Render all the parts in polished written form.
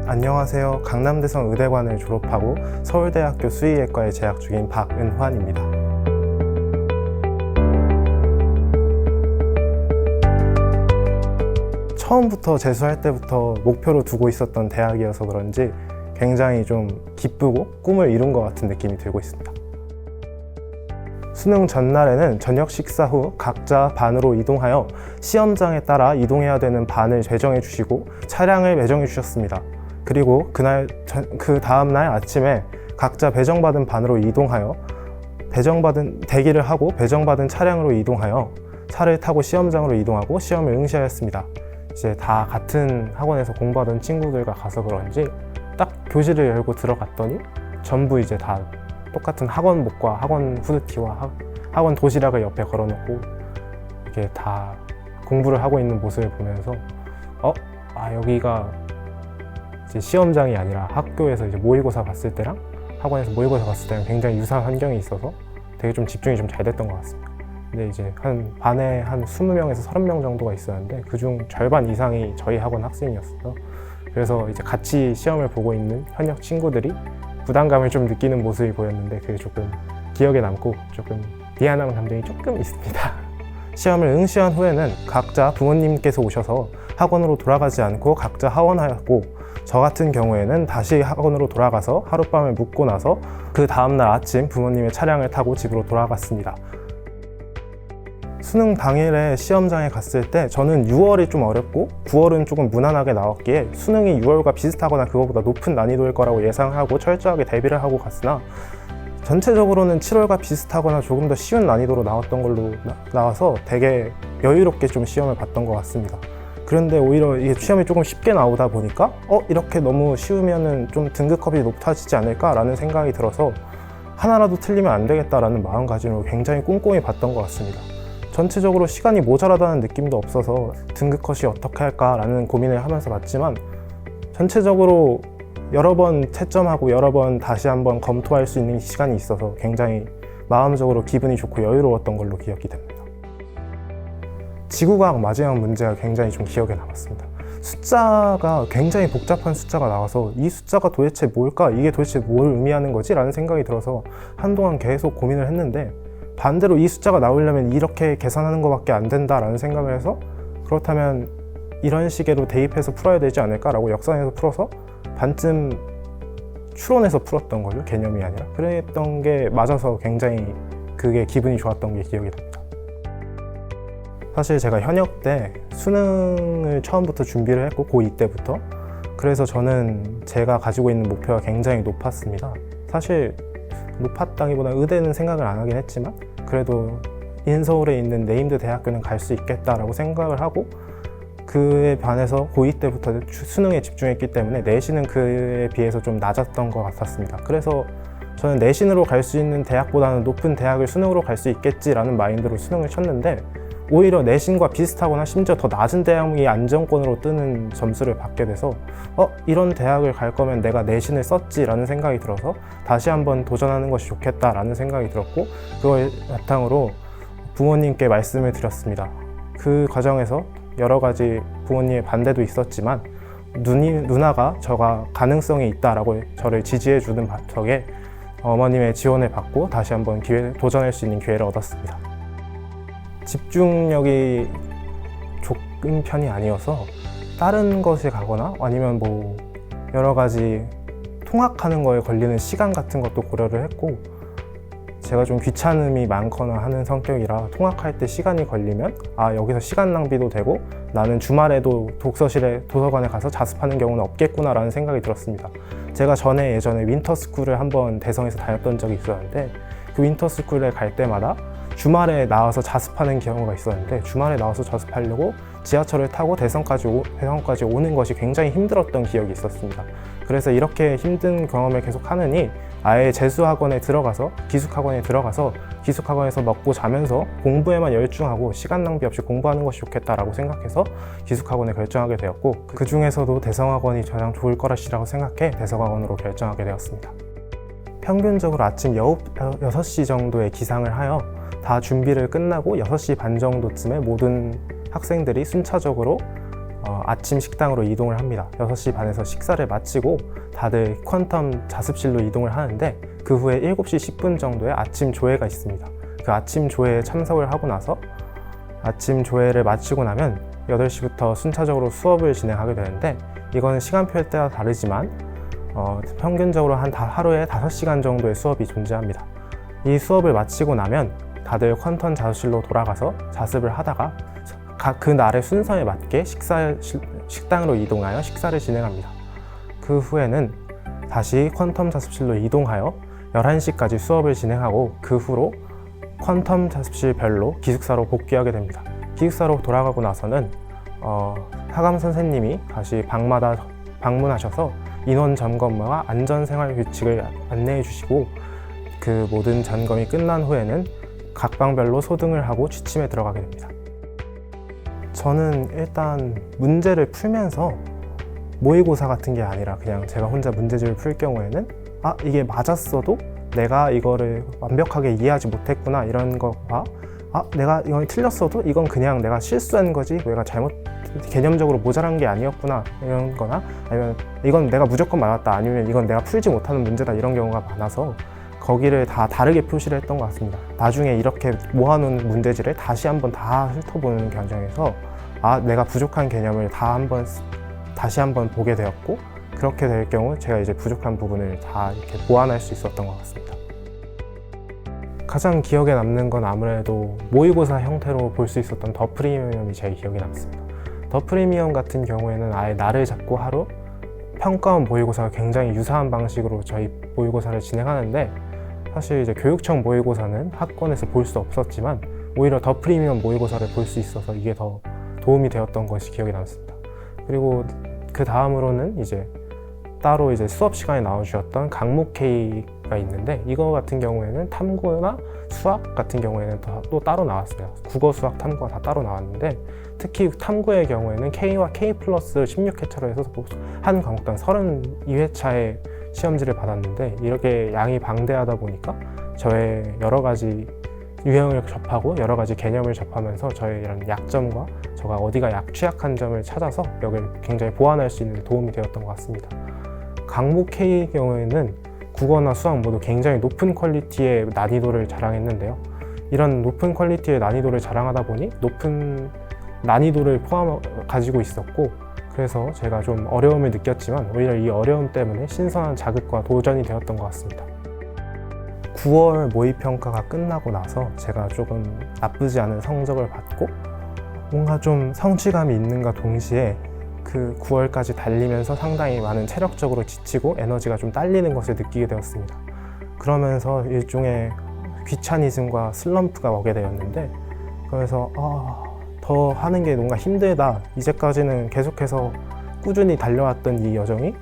안녕하세요. 강남대성 의대관을 졸업하고 서울대학교 수의학과에 재학 중인 박은환입니다. 처음부터 재수할 때부터 목표로 두고 있었던 대학이어서 그런지 굉장히 좀 기쁘고 꿈을 이룬 것 같은 느낌이 들고 있습니다. 수능 전날에는 저녁 식사 후 각자 반으로 이동하여 시험장에 따라 이동해야 되는 반을 배정해 주시고 차량을 배정해 주셨습니다. 그리고 그 다음날 아침에 각자 배정받은 반으로 이동하여 대기를 하고 배정받은 차량으로 이동하여 차를 타고 시험장으로 이동하고 시험을 응시하였습니다. 이제 다 같은 학원에서 공부하던 친구들과 가서 그런지 딱 교실을 열고 들어갔더니 전부 이제 다 똑같은 학원복과 학원 후드티와 학원 도시락을 옆에 걸어놓고 이렇게 다 공부를 하고 있는 모습을 보면서 여기가 이제 시험장이 아니라 학교에서 이제 모의고사 봤을 때랑 학원에서 모의고사 봤을 때랑 굉장히 유사한 환경이 있어서 되게 좀 집중이 좀 잘 됐던 것 같습니다. 근데 이제 반에 한 20명에서 30명 정도가 있었는데 그중 절반 이상이 저희 학원 학생이었어요. 그래서 이제 같이 시험을 보고 있는 현역 친구들이 부담감을 좀 느끼는 모습이 보였는데 그게 조금 기억에 남고 조금 미안한 감정이 조금 있습니다. 시험을 응시한 후에는 각자 부모님께서 오셔서 학원으로 돌아가지 않고 각자 하원하였고 저 같은 경우에는 다시 학원으로 돌아가서 하룻밤을 묵고 나서 그 다음날 아침 부모님의 차량을 타고 집으로 돌아갔습니다. 수능 당일에 시험장에 갔을 때 저는 6월이 좀 어렵고 9월은 조금 무난하게 나왔기에 수능이 6월과 비슷하거나 그거보다 높은 난이도일 거라고 예상하고 철저하게 대비를 하고 갔으나 전체적으로는 7월과 비슷하거나 조금 더 쉬운 난이도로 나왔던 걸로 나와서 되게 여유롭게 좀 시험을 봤던 것 같습니다. 그런데 오히려 이게 시험이 조금 쉽게 나오다 보니까 이렇게 너무 쉬우면은 좀 등급컵이 높아지지 않을까라는 생각이 들어서 하나라도 틀리면 안 되겠다라는 마음가짐으로 굉장히 꼼꼼히 봤던 것 같습니다. 전체적으로 시간이 모자라다는 느낌도 없어서 등급컷이 어떻게 할까라는 고민을 하면서 봤지만 전체적으로 여러 번 채점하고 여러 번 다시 한번 검토할 수 있는 시간이 있어서 굉장히 마음적으로 기분이 좋고 여유로웠던 걸로 기억이 됩니다. 지구과학 마지막 문제가 굉장히 좀 기억에 남았습니다. 숫자가 굉장히 복잡한 숫자가 나와서 이 숫자가 도대체 뭘까? 이게 도대체 뭘 의미하는 거지? 라는 생각이 들어서 한동안 계속 고민을 했는데 반대로 이 숫자가 나오려면 이렇게 계산하는 것밖에 안 된다라는 생각을 해서 그렇다면 이런 식으로 대입해서 풀어야 되지 않을까라고 역산해서 풀어서 반쯤 추론해서 풀었던 거죠. 개념이 아니라. 그랬던 게 맞아서 굉장히 그게 기분이 좋았던 게 기억이 납니다. 사실 제가 현역 때 수능을 처음부터 준비를 했고 고2 때부터 그래서 저는 제가 가지고 있는 목표가 굉장히 높았습니다. 사실 높았다기보다 의대는 생각을 안 하긴 했지만 그래도 인서울에 있는 네임드 대학교는 갈 수 있겠다라고 생각을 하고 그에 반해서 고2 때부터 수능에 집중했기 때문에 내신은 그에 비해서 좀 낮았던 것 같았습니다. 그래서 저는 내신으로 갈 수 있는 대학보다는 높은 대학을 수능으로 갈 수 있겠지라는 마인드로 수능을 쳤는데 오히려 내신과 비슷하거나 심지어 더 낮은 대학이 안정권으로 뜨는 점수를 받게 돼서 이런 대학을 갈 거면 내가 내신을 썼지라는 생각이 들어서 다시 한번 도전하는 것이 좋겠다라는 생각이 들었고 그걸 바탕으로 부모님께 말씀을 드렸습니다. 그 과정에서 여러 가지 부모님의 반대도 있었지만 누나가 저가 가능성이 있다라고 저를 지지해 주는 덕에 어머님의 지원을 받고 다시 한번 도전할 수 있는 기회를 얻었습니다. 집중력이 좋은 편이 아니어서 다른 것에 가거나 아니면 뭐 여러 가지 통학하는 거에 걸리는 시간 같은 것도 고려를 했고 제가 좀 귀찮음이 많거나 하는 성격이라 통학할 때 시간이 걸리면 여기서 시간 낭비도 되고 나는 주말에도 도서관에 가서 자습하는 경우는 없겠구나 라는 생각이 들었습니다. 제가 예전에 윈터스쿨을 한번 대성에서 다녔던 적이 있었는데 그 윈터스쿨에 갈 때마다 주말에 나와서 자습하는 경우가 있었는데 주말에 나와서 자습하려고 지하철을 타고 대성까지 오는 것이 굉장히 힘들었던 기억이 있었습니다. 그래서 이렇게 힘든 경험을 계속 하느니 아예 재수학원에 들어가서 기숙학원에서 먹고 자면서 공부에만 열중하고 시간 낭비 없이 공부하는 것이 좋겠다라고 생각해서 기숙학원에 결정하게 되었고 그 중에서도 대성학원이 가장 좋을 거라고 생각해 대성학원으로 결정하게 되었습니다. 평균적으로 아침 6시 정도에 기상을 하여 다 준비를 끝나고 6시 반 정도쯤에 모든 학생들이 순차적으로 아침 식당으로 이동을 합니다. 6시 반에서 식사를 마치고 다들 퀀텀 자습실로 이동을 하는데 그 후에 7시 10분 정도에 아침 조회가 있습니다. 그 아침 조회에 참석을 하고 나서 아침 조회를 마치고 나면 8시부터 순차적으로 수업을 진행하게 되는데 이거는 시간표에 따라 다르지만 평균적으로 하루에 5시간 정도의 수업이 존재합니다. 이 수업을 마치고 나면 다들 퀀텀 자습실로 돌아가서 자습을 하다가 그 날의 순서에 맞게 식당으로 이동하여 식사를 진행합니다. 그 후에는 다시 퀀텀 자습실로 이동하여 11시까지 수업을 진행하고 그 후로 퀀텀 자습실별로 기숙사로 복귀하게 됩니다. 기숙사로 돌아가고 나서는 하감 선생님이 다시 방마다 방문하셔서 인원 점검과 안전생활 규칙을 안내해 주시고 그 모든 점검이 끝난 후에는 각 방별로 소등을 하고 취침에 들어가게 됩니다. 저는 일단 문제를 풀면서 모의고사 같은 게 아니라 그냥 제가 혼자 문제집을 풀 경우에는 이게 맞았어도 내가 이거를 완벽하게 이해하지 못했구나 이런 것과 내가 이건 틀렸어도 이건 그냥 내가 실수한 거지 내가 개념적으로 모자란 게 아니었구나 이런 거나 아니면 이건 내가 무조건 맞았다 아니면 이건 내가 풀지 못하는 문제다 이런 경우가 많아서 거기를 다 다르게 표시를 했던 것 같습니다. 나중에 이렇게 모아놓은 문제지를 다시 한번 다 훑어보는 과정에서 내가 부족한 개념을 다시 한번 보게 되었고 그렇게 될 경우 제가 이제 부족한 부분을 다 이렇게 보완할 수 있었던 것 같습니다. 가장 기억에 남는 건 아무래도 모의고사 형태로 볼 수 있었던 더 프리미엄이 제일 기억에 남습니다. 더 프리미엄 같은 경우에는 아예 날을 잡고 하루 평가원 모의고사가 굉장히 유사한 방식으로 저희 모의고사를 진행하는데 사실 이제 교육청 모의고사는 학원에서 볼 수 없었지만 오히려 더 프리미엄 모의고사를 볼 수 있어서 이게 더 도움이 되었던 것이 기억에 남습니다. 그리고 그 다음으로는 이제 따로 이제 수업 시간에 나와주셨던 강목 K가 있는데 이거 같은 경우에는 탐구나 수학 같은 경우에는 또 따로 나왔어요. 국어, 수학, 탐구가 다 따로 나왔는데 특히 탐구의 경우에는 K와 K 플러스 16회차로 해서 한 과목당 32회차의 시험지를 받았는데 이렇게 양이 방대하다 보니까 저의 여러 가지 유형을 접하고 여러 가지 개념을 접하면서 저의 이런 약점과 제가 어디가 취약한 점을 찾아서 여기를 굉장히 보완할 수 있는 데 도움이 되었던 것 같습니다. 강목 K의 경우에는 국어나 수학 모두 굉장히 높은 퀄리티의 난이도를 자랑했는데요. 이런 높은 퀄리티의 난이도를 자랑하다 보니 높은 난이도를 가지고 있었고 그래서 제가 좀 어려움을 느꼈지만 오히려 이 어려움 때문에 신선한 자극과 도전이 되었던 것 같습니다. 9월 모의평가가 끝나고 나서 제가 조금 나쁘지 않은 성적을 받고 뭔가 좀 성취감이 있는가 동시에 그 9월까지 달리면서 상당히 많은 체력적으로 지치고 에너지가 좀 딸리는 것을 느끼게 되었습니다. 그러면서 일종의 귀차니즘과 슬럼프가 오게 되었는데 그래서 더 하는 게 뭔가 힘들다. 이제까지는 계속해서 꾸준히 달려왔던 이 여정이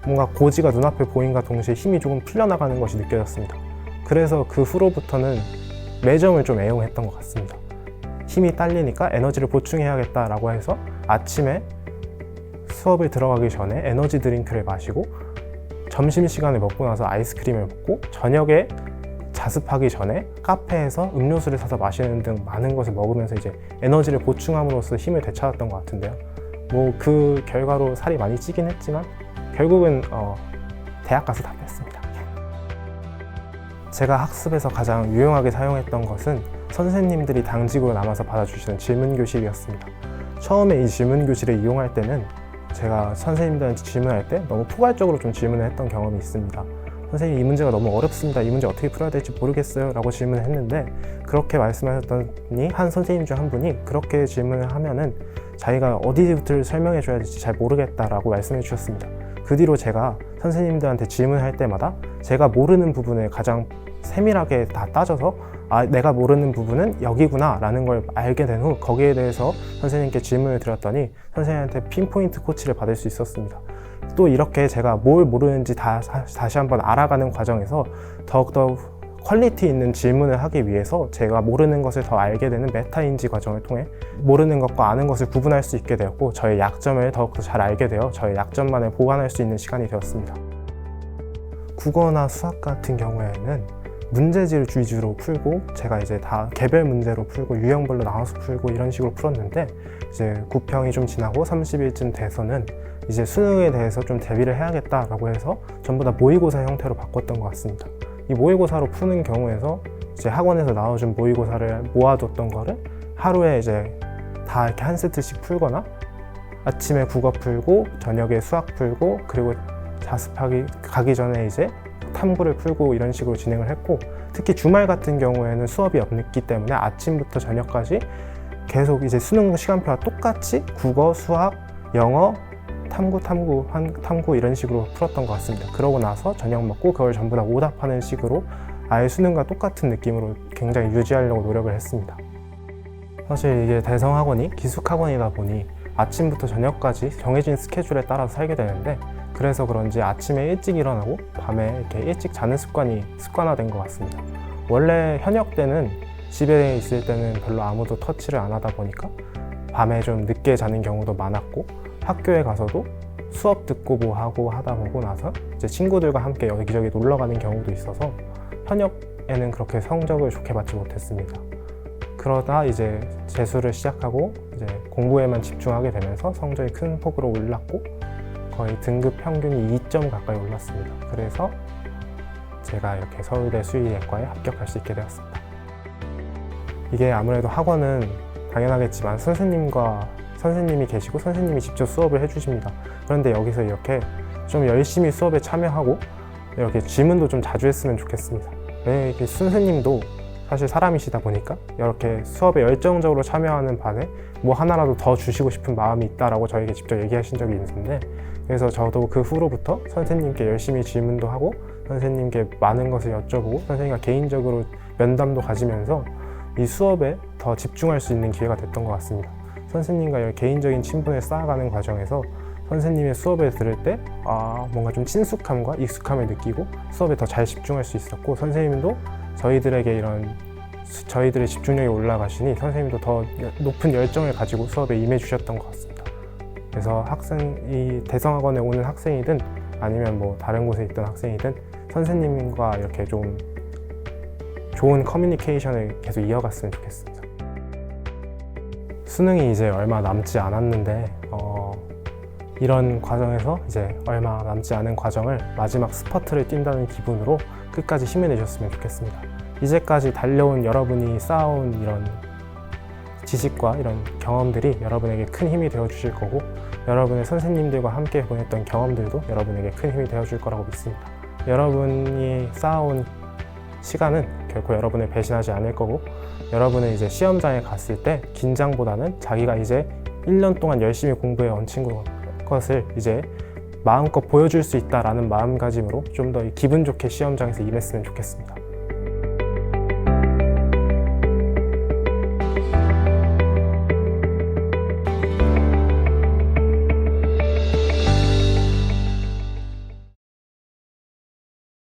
뭔가 고지가 눈앞에 보인과 동시에 힘이 조금 풀려나가는 것이 느껴졌습니다. 그래서 그 후로부터는 매점을 좀 애용했던 것 같습니다. 힘이 딸리니까 에너지를 보충해야겠다라고 해서 아침에 수업을 들어가기 전에 에너지 드링크를 마시고 점심시간에 먹고 나서 아이스크림을 먹고 저녁에 자습하기 전에 카페에서 음료수를 사서 마시는 등 많은 것을 먹으면서 이제 에너지를 보충함으로써 힘을 되찾았던 것 같은데요. 뭐 그 결과로 살이 많이 찌긴 했지만 결국은 대학 가서 다 뺐습니다. 제가 학습에서 가장 유용하게 사용했던 것은 선생님들이 당직으로 남아서 받아주시는 질문교실이었습니다. 처음에 이 질문교실을 이용할 때는 제가 선생님들한테 질문할 때 너무 포괄적으로 좀 질문을 했던 경험이 있습니다. 선생님 이 문제가 너무 어렵습니다. 이 문제 어떻게 풀어야 될지 모르겠어요 라고 질문을 했는데 그렇게 말씀하셨더니 한 선생님 중 한 분이 그렇게 질문을 하면은 자기가 어디부터 설명해 줘야 될지 잘 모르겠다라고 말씀해 주셨습니다. 그 뒤로 제가 선생님들한테 질문할 때마다 제가 모르는 부분을 가장 세밀하게 다 따져서 내가 모르는 부분은 여기구나 라는 걸 알게 된 후 거기에 대해서 선생님께 질문을 드렸더니 선생님한테 핀포인트 코치를 받을 수 있었습니다. 또 이렇게 제가 뭘 모르는지 다시 한번 알아가는 과정에서 더욱더 퀄리티 있는 질문을 하기 위해서 제가 모르는 것을 더 알게 되는 메타인지 과정을 통해 모르는 것과 아는 것을 구분할 수 있게 되었고 저의 약점을 더욱더 잘 알게 되어 저의 약점만을 보완할 수 있는 시간이 되었습니다. 국어나 수학 같은 경우에는 문제지를 위주로 풀고 제가 이제 다 개별 문제로 풀고 유형별로 나눠서 풀고 이런 식으로 풀었는데 이제 9평이 좀 지나고 30일쯤 돼서는 이제 수능에 대해서 좀 대비를 해야겠다라고 해서 전부 다 모의고사 형태로 바꿨던 것 같습니다. 이 모의고사로 푸는 경우에서 이제 학원에서 나와준 모의고사를 모아뒀던 거를 하루에 이제 다 이렇게 한 세트씩 풀거나 아침에 국어 풀고 저녁에 수학 풀고 그리고 자습하기 가기 전에 이제 탐구를 풀고 이런 식으로 진행을 했고, 특히 주말 같은 경우에는 수업이 없기 때문에 아침부터 저녁까지 계속 이제 수능 시간표와 똑같이 국어, 수학, 영어, 탐구 이런 식으로 풀었던 것 같습니다. 그러고 나서 저녁 먹고 그걸 전부 다 오답하는 식으로 아예 수능과 똑같은 느낌으로 굉장히 유지하려고 노력을 했습니다. 사실 이게 대성학원이 기숙학원이다 보니 아침부터 저녁까지 정해진 스케줄에 따라서 살게 되는데, 그래서 그런지 아침에 일찍 일어나고 밤에 이렇게 일찍 자는 습관이 습관화된 것 같습니다. 원래 현역 때는 집에 있을 때는 별로 아무도 터치를 안 하다 보니까 밤에 좀 늦게 자는 경우도 많았고, 학교에 가서도 수업 듣고 뭐 하고 하다 보고 나서 이제 친구들과 함께 여기저기 놀러 가는 경우도 있어서 현역에는 그렇게 성적을 좋게 받지 못했습니다. 그러다 이제 재수를 시작하고 이제 공부에만 집중하게 되면서 성적이 큰 폭으로 올랐고 거의 등급 평균이 2점 가까이 올랐습니다. 그래서 제가 이렇게 서울대 수의예과에 합격할 수 있게 되었습니다. 이게 아무래도 학원은 당연하겠지만 선생님이 계시고 선생님이 직접 수업을 해주십니다. 그런데 여기서 이렇게 좀 열심히 수업에 참여하고 이렇게 질문도 좀 자주 했으면 좋겠습니다. 왜 이렇게 선생님도 사실 사람이시다 보니까 이렇게 수업에 열정적으로 참여하는 반에 뭐 하나라도 더 주시고 싶은 마음이 있다라고 저에게 직접 얘기하신 적이 있는데, 그래서 저도 그 후로부터 선생님께 열심히 질문도 하고 선생님께 많은 것을 여쭤보고 선생님과 개인적으로 면담도 가지면서 이 수업에 더 집중할 수 있는 기회가 됐던 것 같습니다. 선생님과 개인적인 친분을 쌓아가는 과정에서 선생님의 수업을 들을 때 뭔가 좀 친숙함과 익숙함을 느끼고 수업에 더 잘 집중할 수 있었고, 선생님도 저희들의 집중력이 올라가시니 선생님도 더 높은 열정을 가지고 수업에 임해 주셨던 것 같습니다. 그래서 이 대성학원에 오는 학생이든 아니면 뭐 다른 곳에 있던 학생이든 선생님과 이렇게 좀 좋은 커뮤니케이션을 계속 이어갔으면 좋겠습니다. 수능이 이제 얼마 남지 않았는데 이런 과정에서 이제 얼마 남지 않은 과정을 마지막 스퍼트를 뛴다는 기분으로 끝까지 힘을 내셨으면 좋겠습니다. 이제까지 달려온 여러분이 쌓아온 이런 지식과 이런 경험들이 여러분에게 큰 힘이 되어 주실 거고, 여러분의 선생님들과 함께 보냈던 경험들도 여러분에게 큰 힘이 되어 줄 거라고 믿습니다. 여러분이 쌓아온 시간은 결코 여러분을 배신하지 않을 거고, 여러분은 이제 시험장에 갔을 때 긴장보다는 자기가 이제 1년 동안 열심히 공부해 온 것을 이제 마음껏 보여줄 수 있다라는 마음가짐으로 좀 더 기분 좋게 시험장에서 임했으면 좋겠습니다.